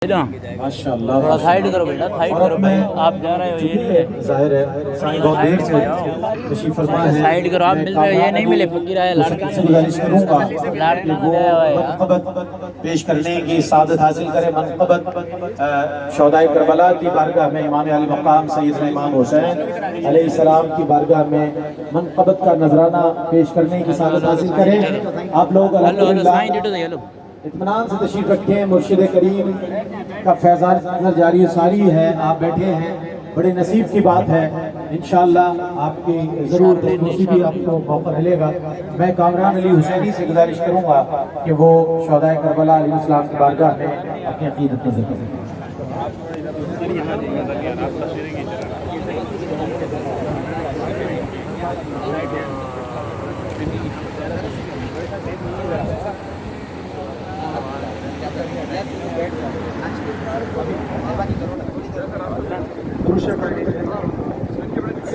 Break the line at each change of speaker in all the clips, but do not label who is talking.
माशाअल्लाह
थोड़ा साइड करो बेटा, साइड करो भाई। आप जा रहे हो ये
जाहिर है साईं बहुत देर से तशरीफ फरमा है।
साइड करो, आप मिल रहे हो, ये नहीं मिले फकीर आए
लड़का से गुजारिश करूंगा
लड़का
वो
गया हुआ है यार।
मनक़बत पेश करने की सादत हासिल करे। मनक़बत शोहदाए करबला की बारगाह में इमाम अली मकाम सैयदना इमाम हुसैन अलैहिस्सलाम की बारगाह में मनक़बत का नजराना पेश करने की सादत हासिल करे। आप लोग अल्हम्दुलिल्लाह इत्मीनान से तशरीफ रखें। मुर्शिद करीम का फैज़ान जारी सारी है, आप बैठे हैं, बड़े नसीब की बात है। इंशाअल्लाह आपकी ज़रूर खुशी भी आपको मौका मिलेगा। मैं कामरान अली हुसैनी से गुजारिश करूँगा कि वो शोहदाए करबला अलैहिस्सलाम की बारगाह में अपनी अक़ीदत नज़र करें।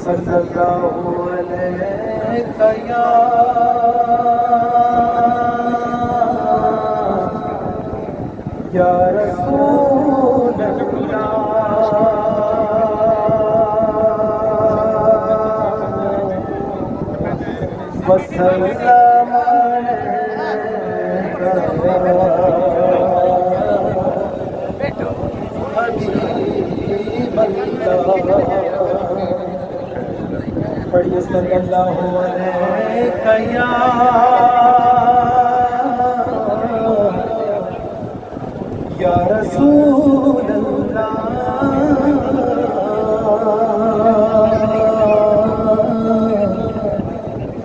सल्लल्लाहु अलैहि या रसूल अल्लाह वसल्लम पढ़िए सल्लल्लाहु अलैहि या रसूल अल्लाह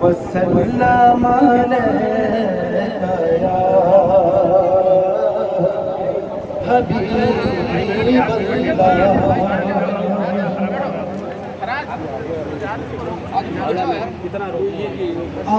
वसल्लम अलैका या हबीब अल्लाह। आ